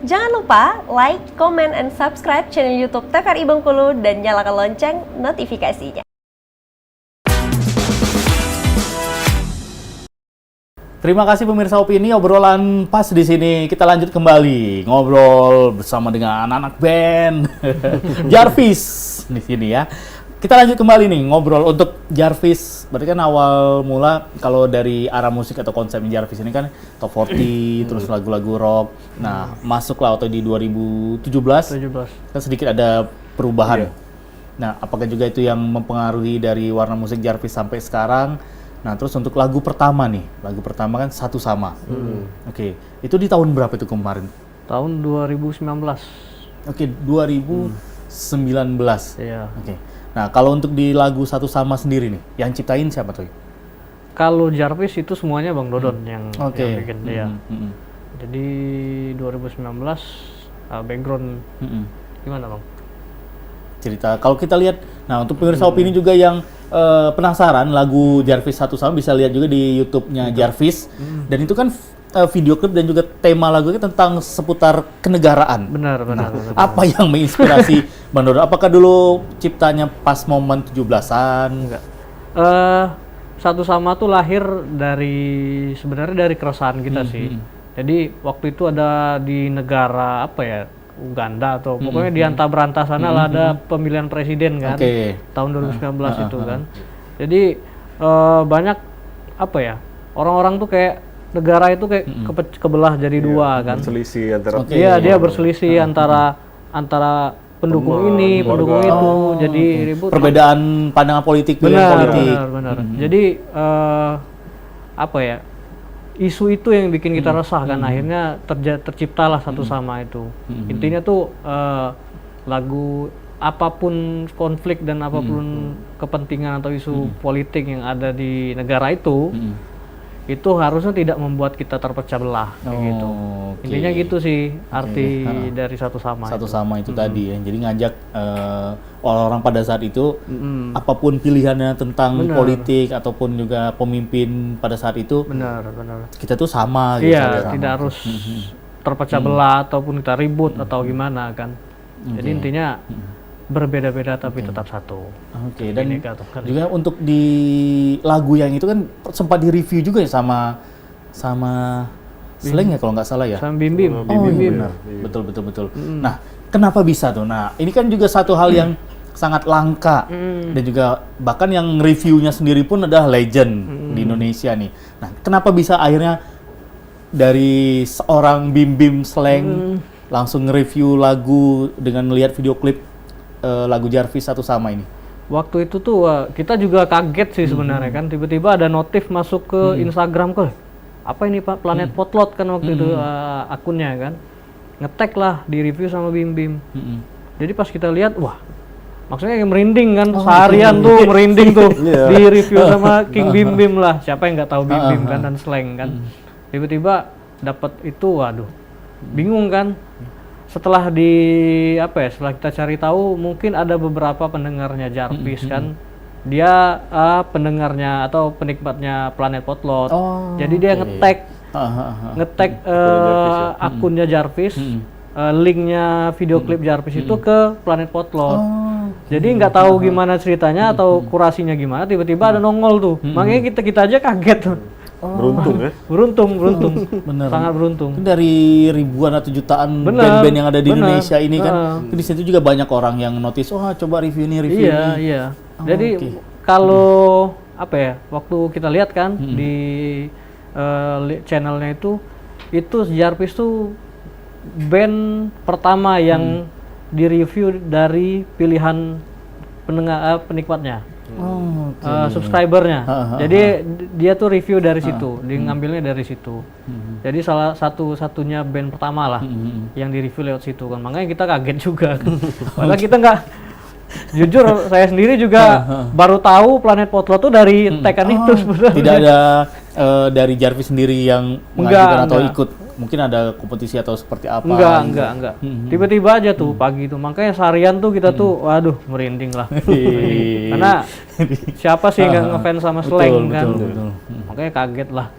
Jangan lupa like, comment, and subscribe channel YouTube TVRI Bengkulu dan nyalakan lonceng notifikasinya. Terima kasih pemirsa Opini, obrolan pas di sini. Kita lanjut kembali ngobrol bersama dengan anak-anak band Jarvis di sini ya. Kita lanjut kembali nih ngobrol untuk Jarvis. Berarti kan awal mula kalau dari arah musik atau konsep Jarvis ini kan top 40 terus lagu-lagu rock. Nah, masuklah atau di 2017 kan sedikit ada perubahan. Nah, apakah juga itu yang mempengaruhi dari warna musik Jarvis sampai sekarang? Nah, terus untuk lagu pertama nih, lagu pertama kan Satu Sama. Oke, itu di tahun berapa itu kemarin? Tahun 2019. Oke, 2019. Iya. Oke. Nah, kalau untuk di lagu Satu Sama sendiri nih, yang ciptain siapa tuh? Kalau Jarvis itu semuanya Bang Dodon yang bikin dia. Jadi 2019 background gimana Bang? Cerita. Kalau kita lihat, nah untuk pemirsa Opini juga yang penasaran lagu Jarvis Satu Sama bisa lihat juga di YouTube-nya Jarvis. Dan itu kan video klip dan juga tema lagunya tentang seputar kenegaraan. Benar. Apa yang menginspirasi Bang Dodon? Apakah dulu ciptanya pas momen 17-an? Enggak. Satu Sama tuh lahir sebenarnya dari keresahan kita sih. Jadi waktu itu ada di negara apa ya? Uganda atau pokoknya di antah berantah sana lah ada pemilihan presiden kan tahun 2019 itu kan. Jadi banyak apa ya, orang-orang tuh kayak negara itu kayak kebelah jadi dua kan. Berselisih antara Dia berselisih antara pendukung ini, pendukung itu, jadi ribut. Perbedaan pandangan politik, pilihan politik. Benar. Jadi apa ya? Isu itu yang bikin kita resah kan, akhirnya terciptalah Satu Sama itu. Intinya tuh lagu apapun konflik dan apapun kepentingan atau isu politik yang ada di negara itu harusnya tidak membuat kita terpecah belah gitu. Intinya gitu sih arti dari Satu Sama. Satu Sama itu tadi ya. Jadi ngajak orang-orang pada saat itu apapun pilihannya tentang politik ataupun juga pemimpin pada saat itu. Benar. Kita tuh sama gitu. Iya, tidak harus terpecah belah ataupun kita ribut atau gimana kan. Jadi intinya berbeda-beda tapi tetap satu. Oke, dan juga untuk di lagu yang itu kan sempat di-review juga ya sama Slang ya kalau nggak salah ya? Sama Bim Bim. Benar. Betul. Nah, kenapa bisa tuh? Nah, ini kan juga satu hal yang sangat langka dan juga bahkan yang reviewnya sendiri pun adalah legend di Indonesia nih. Nah, kenapa bisa akhirnya dari seorang Bim Bim Slang langsung nge-review lagu dengan melihat video klip lagu Jarvis Satu Sama ini? Waktu itu tuh kita juga kaget sih sebenarnya kan, tiba-tiba ada notif masuk ke Instagram apa ini Pak, Planet Potlot kan waktu itu akunnya kan, nge-tag lah di review sama Bim Bim. Jadi pas kita lihat, wah maksudnya yang merinding kan, seharian tuh merinding tuh di review sama King Bim Bim lah, siapa yang nggak tahu Bim Bim kan dan Slang kan. Tiba-tiba dapat itu, waduh bingung kan. Setelah setelah kita cari tahu, mungkin ada beberapa pendengarnya Jarvis kan, dia pendengarnya atau penikmatnya Planet Potlot. Jadi dia nge-tag akunnya Jarvis, linknya video klip Jarvis itu ke Planet Potlot. Jadi nggak tahu gimana ceritanya atau kurasinya gimana, tiba-tiba ada nongol tuh. Makanya kita aja kaget tuh. Beruntung ya? Beruntung. Bener. Sangat beruntung. Dari ribuan atau jutaan band-band yang ada di Indonesia ini kan, di situ juga banyak orang yang notice, coba review ini. Iya. Jadi kalau apa ya, waktu kita lihat kan di channelnya itu Jarvis tuh band pertama yang direview dari pilihan penikmatnya. Subscribernya. Jadi dia tuh review dari situ, dia ngambilnya dari situ. Jadi salah satunya band pertama lah yang direview lewat situ kan. Makanya kita kaget juga. Padahal kita nggak, jujur saya sendiri juga baru tahu Planet Potlot tuh dari tag-an itu sebenarnya. Tidak ada dari Jarvis sendiri yang mengajukan atau ikut. Mungkin ada kompetisi atau seperti apa? Enggak. Tiba-tiba aja tuh pagi tuh, makanya seharian tuh kita tuh, waduh merinding lah. Karena siapa sih nggak ngefans sama Slang kan? Betul. Makanya kaget lah,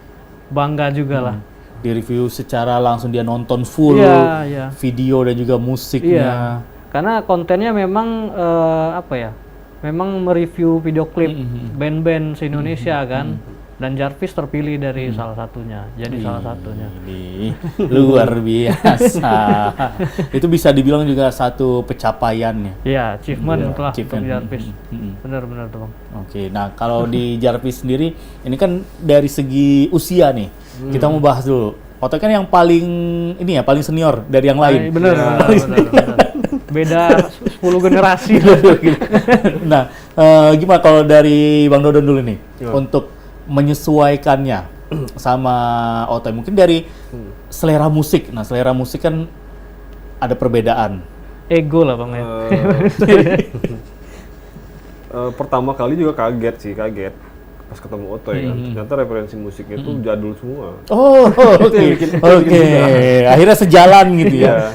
bangga juga lah. Di-review secara langsung, dia nonton full Iya. video dan juga musiknya. Karena kontennya memang memang mereview video klip band-band se-Indonesia kan. Dan Jarvis terpilih dari salah satunya. Jadi salah satunya. Ini luar biasa. Itu bisa dibilang juga satu pencapaian ya. Iya, achievement lah untuk achievement. Jarvis. Benar-benar tuh, Bang. Oke, nah kalau di Jarvis sendiri, ini kan dari segi usia nih, kita mau bahas dulu. Otoy kan yang paling paling senior dari yang lain. Bener. Beda 10 generasi. Nah, gimana kalau dari Bang Dodon dulu nih, untuk menyesuaikannya sama Otoy? Mungkin dari selera musik. Nah, selera musik kan ada perbedaan. Ego lah, Bang ya. Pertama kali juga kaget pas ketemu Otoy kan. Ternyata referensi musiknya itu jadul semua. Oh, oke. Akhirnya sejalan gitu ya.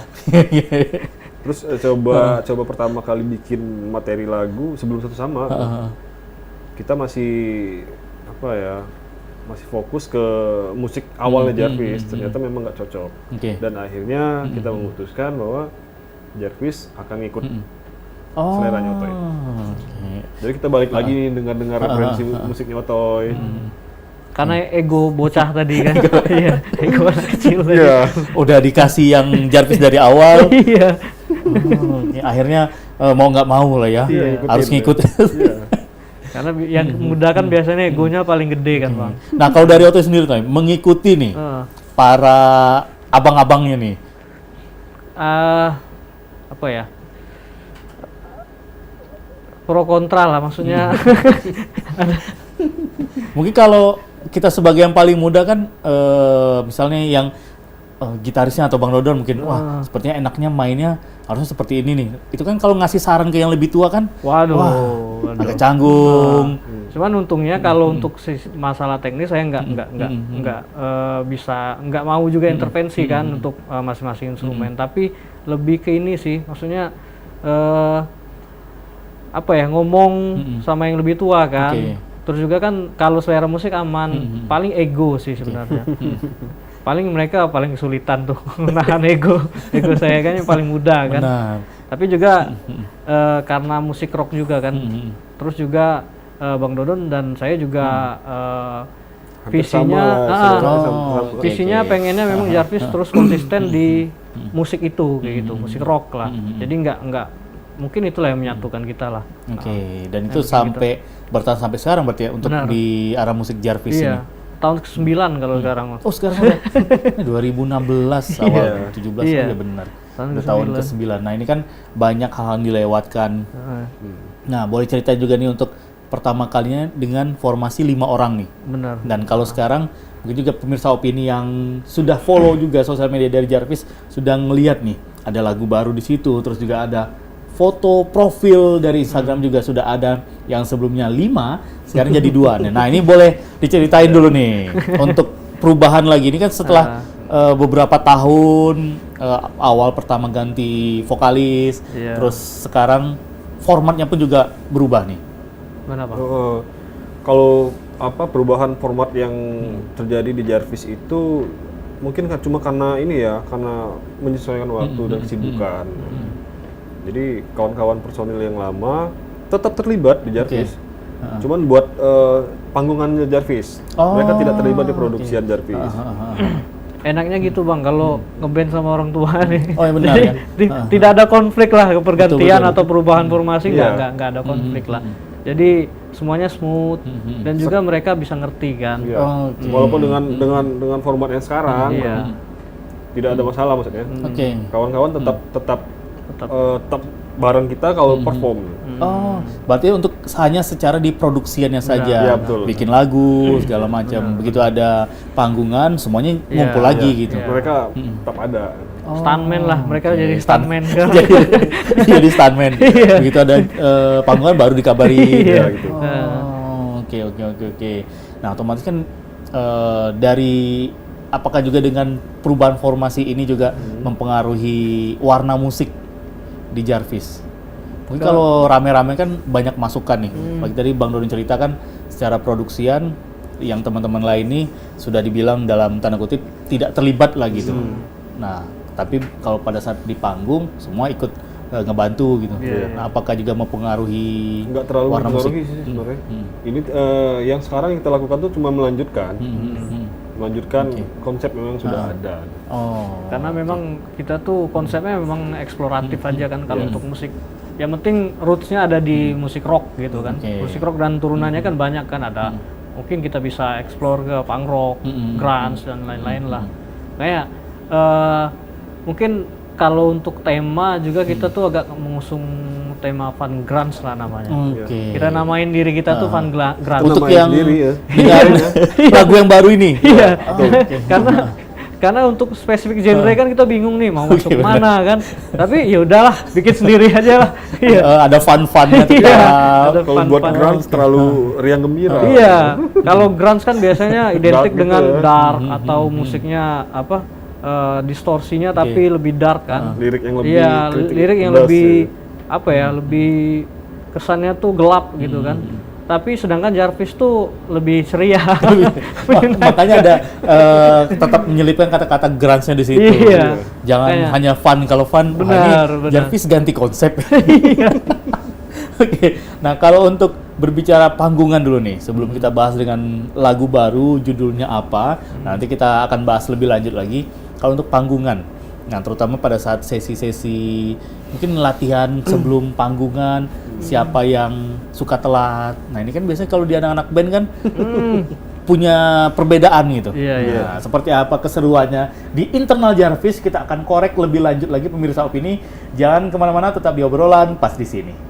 Terus coba pertama kali bikin materi lagu sebelum Satu Sama. Kita masih masih fokus ke musik awalnya Jarvis. Ternyata memang nggak cocok. Dan akhirnya kita memutuskan bahwa Jarvis akan ngikut seleranya Otoy. Jadi kita balik lagi nih dengar referensi musiknya Otoy. Karena ego bocah tadi kan. Iya, ego anak kecil tadi. Udah dikasih yang Jarvis dari awal. Iya. Akhirnya mau nggak mau lah ya, harus ngikut. Karena yang muda kan biasanya egonya paling gede kan, Bang. Nah, kalau dari Otoy sendiri Toy, mengikuti nih para abang-abangnya nih. Pro kontra lah maksudnya. Mungkin kalau kita sebagai yang paling muda kan, misalnya yang gitarisnya atau Bang Dodon mungkin, wah sepertinya enaknya mainnya harusnya seperti ini nih. Itu kan kalau ngasih saran ke yang lebih tua kan, Waduh. agak canggung. Cuman untungnya kalau untuk masalah teknis saya nggak mau juga intervensi kan untuk masing-masing instrumen. Tapi lebih ke ini sih, maksudnya ngomong sama yang lebih tua kan. Terus juga kan kalau selera musik aman, paling ego sih sebenarnya. Paling mereka paling kesulitan tuh menahan ego saya kan yang paling muda kan. Tapi juga karena musik rock juga kan. Terus juga Bang Dodon dan saya juga visinya pengennya memang Jarvis terus konsisten di musik itu kayak gitu, musik rock lah. Jadi nggak mungkin itulah yang menyatukan kita lah. Dan itu sampai bertahan sampai sekarang berarti ya untuk di arah musik Jarvis ini. Tahun ke-9 kalau sekarang. Oh, sekarang udah 2016 awal 17 ya benar. Tahun ke-9. Nah, ini kan banyak hal yang dilewatkan. Nah, boleh cerita juga nih untuk pertama kalinya dengan formasi 5 orang nih. Benar. Dan kalau sekarang mungkin juga pemirsa opini yang sudah follow juga sosial media dari Jarvis sudah ngelihat nih ada lagu baru di situ, terus juga ada foto profil dari Instagram juga sudah ada yang sebelumnya 5 sekarang jadi 2. Nah, ini boleh diceritain dulu nih untuk perubahan lagi. Ini kan setelah beberapa tahun awal pertama ganti vokalis, terus sekarang formatnya pun juga berubah nih. Mana, Pak? Kalau perubahan format yang terjadi di Jarvis itu mungkin cuma karena karena menyesuaikan waktu dan kesibukan. Jadi kawan-kawan personil yang lama tetap terlibat di Jarvis. Cuman buat panggungannya Jarvis. Mereka tidak terlibat di produksian Jarvis. Enaknya gitu, Bang, kalau ngeband sama orang tua nih. Oh, ya benar jadi, ya. Tidak ada konflik lah, pergantian betul. atau perubahan formasi nggak ada konflik lah. Jadi semuanya smooth dan juga mereka bisa ngerti kan. Walaupun dengan format yang sekarang tidak ada masalah maksudnya. Kawan-kawan tetap bareng kita kalau perform. Berarti untuk hanya secara di produksiannya saja, bikin lagu segala macam. Begitu ada panggungan, semuanya ngumpul lagi gitu. Mereka tetap ada. Stuntman lah, mereka jadi stuntman. Jadi stuntman. Begitu ada panggungan baru dikabari. Gitu. Oke. Nah, otomatis kan dari apakah juga dengan perubahan formasi ini juga mempengaruhi warna musik di Jarvis? Mungkin kalau rame-rame kan banyak masukan nih. Bagi tadi Bang Dodon cerita kan secara produksian yang teman-teman lain ini sudah dibilang dalam tanda kutip tidak terlibat lah gitu. Nah, tapi kalau pada saat di panggung semua ikut ngebantu gitu. Nah, apakah juga mempengaruhi Nggak terlalu warna musik? mempengaruhi sih sebenarnya. Ini yang sekarang yang kita lakukan tuh cuma melanjutkan. Melanjutkan konsep memang sudah ada. Oh. Karena memang kita tuh konsepnya memang eksploratif aja kan kalau untuk musik. Yang penting roots-nya ada di musik rock gitu kan. Musik rock dan turunannya kan banyak kan, ada mungkin kita bisa explore ke punk rock, grunge dan lain-lain lah. Kayak mungkin kalau untuk tema juga kita tuh agak mengusung tema fun grunge lah namanya. Oke. Kita namain diri kita tuh fun grunge. Untuk Namain yang sendiri ya. dengan lagu yang baru ini. Iya. Karena untuk spesifik genre kan kita bingung nih mau masuk mana kan. Tapi ya udahlah, bikin sendiri aja lah. Iya. Ada fun-funnya tetap. Iya. Ada Kalau buat fun-fun. grunge terlalu riang gembira. Iya. Kalau grunge kan biasanya identik Dark dengan gitu ya. dark atau musiknya apa distorsinya tapi lebih dark kan. Lirik yang lebih Iya, kritik, lirik yang pedas lebih ya. apa ya, lebih kesannya tuh gelap gitu kan. Tapi sedangkan Jarvis tuh lebih ceria. Makanya ada tetap menyelipkan kata-kata grunge-nya di situ. Iya. Jangan Kayak- hanya fun, kalau fun wah, ini Benar. Jarvis ganti konsep. Iya. Oke. Nah, kalau untuk berbicara panggungan dulu nih, sebelum kita bahas dengan lagu baru judulnya apa, nanti kita akan bahas lebih lanjut lagi. Kalau untuk panggungan, nah terutama pada saat sesi-sesi mungkin latihan sebelum panggungan, siapa yang suka telat. Nah, ini kan biasanya kalau di anak-anak band kan punya perbedaan gitu. Iya, iya. Nah, seperti apa keseruannya di internal Jarvis, kita akan korek lebih lanjut lagi pemirsa Opini. Jangan kemana-mana, tetap di obrolan pas di sini.